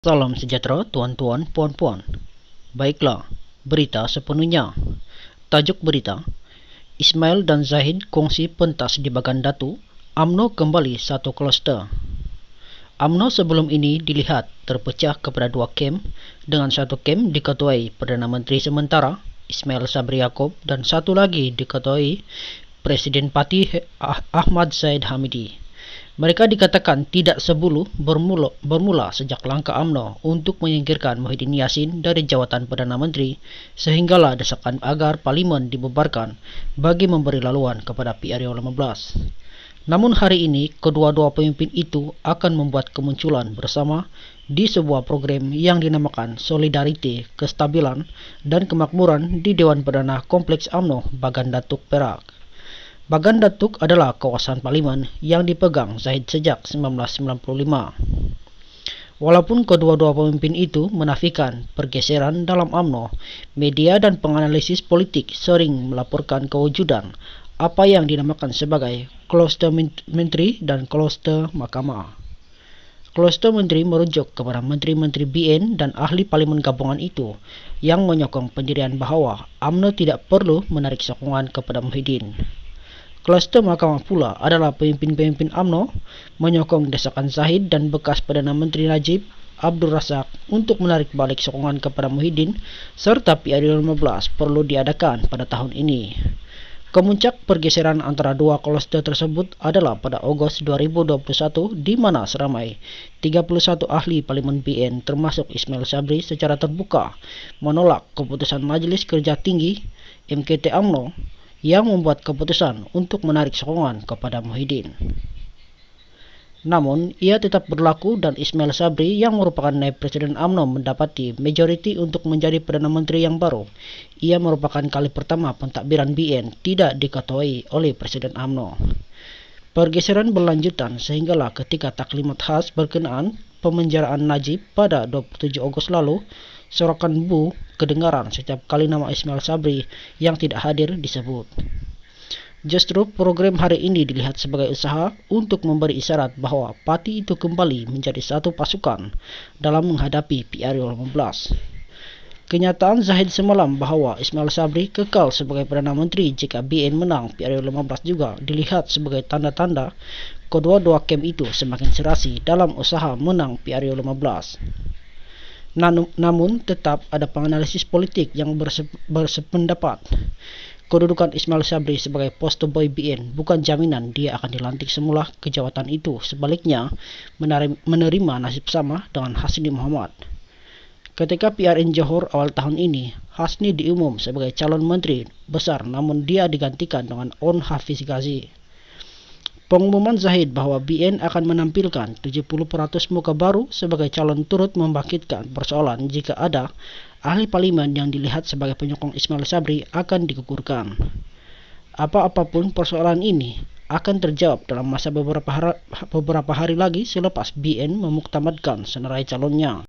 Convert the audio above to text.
Salam sejahtera tuan-tuan, puan-puan. Baiklah, berita sepenuhnya. Tajuk berita, Ismail dan Zahid kongsi pentas di Bagan Datu, UMNO kembali satu kluster. UMNO sebelum ini dilihat terpecah kepada dua kem, dengan satu kem diketuai Perdana Menteri sementara, Ismail Sabri Yaakob, dan satu lagi diketuai Presiden Parti Ahmad Zahid Hamidi. Mereka dikatakan tidak sebulu bermula sejak langkah UMNO untuk menyingkirkan Muhyiddin Yassin dari jawatan Perdana Menteri, sehinggalah desakan agar Parlimen dibubarkan bagi memberi laluan kepada PRU15. Namun hari ini, kedua-dua pemimpin itu akan membuat kemunculan bersama di sebuah program yang dinamakan Solidarity, Kestabilan, dan Kemakmuran di Dewan Perdana Kompleks UMNO Bagan Datuk, Perak. Bagan Datuk adalah kawasan Parlimen yang dipegang Zahid sejak 1995. Walaupun kedua-dua pemimpin itu menafikan pergeseran dalam UMNO, media dan penganalisis politik sering melaporkan kewujudan apa yang dinamakan sebagai kluster menteri dan kluster mahkamah. Kluster menteri merujuk kepada menteri-menteri BN dan ahli Parlimen gabungan itu yang menyokong pendirian bahawa UMNO tidak perlu menarik sokongan kepada Muhyiddin. Kluster mahkamah pula adalah pemimpin-pemimpin UMNO menyokong desakan Zahid dan bekas Perdana Menteri Najib Abdul Razak untuk menarik balik sokongan kepada Muhyiddin serta PRU15 perlu diadakan pada tahun ini. Kemuncak pergeseran antara dua kluster tersebut adalah pada Ogos 2021 di mana seramai 31 ahli Parlimen BN termasuk Ismail Sabri secara terbuka menolak keputusan Majelis Kerja Tinggi MKT UMNO yang membuat keputusan untuk menarik sokongan kepada Muhyiddin. Namun, ia tetap berlaku dan Ismail Sabri yang merupakan naib presiden UMNO mendapati majoriti untuk menjadi Perdana Menteri yang baru. Ia merupakan kali pertama pentadbiran BN tidak diketuai oleh Presiden UMNO. Pergeseran berlanjutan sehinggalah ketika taklimat khas berkenaan pemenjaraan Najib pada 27 Ogos lalu, sorakan bu kedengaran setiap kali nama Ismail Sabri yang tidak hadir disebut. Justru program hari ini dilihat sebagai usaha untuk memberi isyarat bahwa parti itu kembali menjadi satu pasukan dalam menghadapi PRU15. Kenyataan Zahid semalam bahwa Ismail Sabri kekal sebagai Perdana Menteri jika BN menang PRU15 juga dilihat sebagai tanda-tanda kedua-dua kem itu semakin serasi dalam usaha menang PRU15. Namun tetap ada penganalisis politik yang bersependapat kedudukan Ismail Sabri sebagai poster boy BN bukan jaminan dia akan dilantik semula ke jawatan itu. Sebaliknya, menerima nasib sama dengan Hasni Muhammad. Ketika PRN Johor awal tahun ini, Hasni diumum sebagai calon menteri besar namun dia digantikan dengan On Hafiz Ghazi. Pengumuman Zahid bahwa BN akan menampilkan 70% muka baru sebagai calon turut membangkitkan persoalan jika ada ahli parlimen yang dilihat sebagai penyokong Ismail Sabri akan digugurkan. Apapun persoalan ini akan terjawab dalam masa beberapa hari lagi selepas BN memuktamadkan senarai calonnya.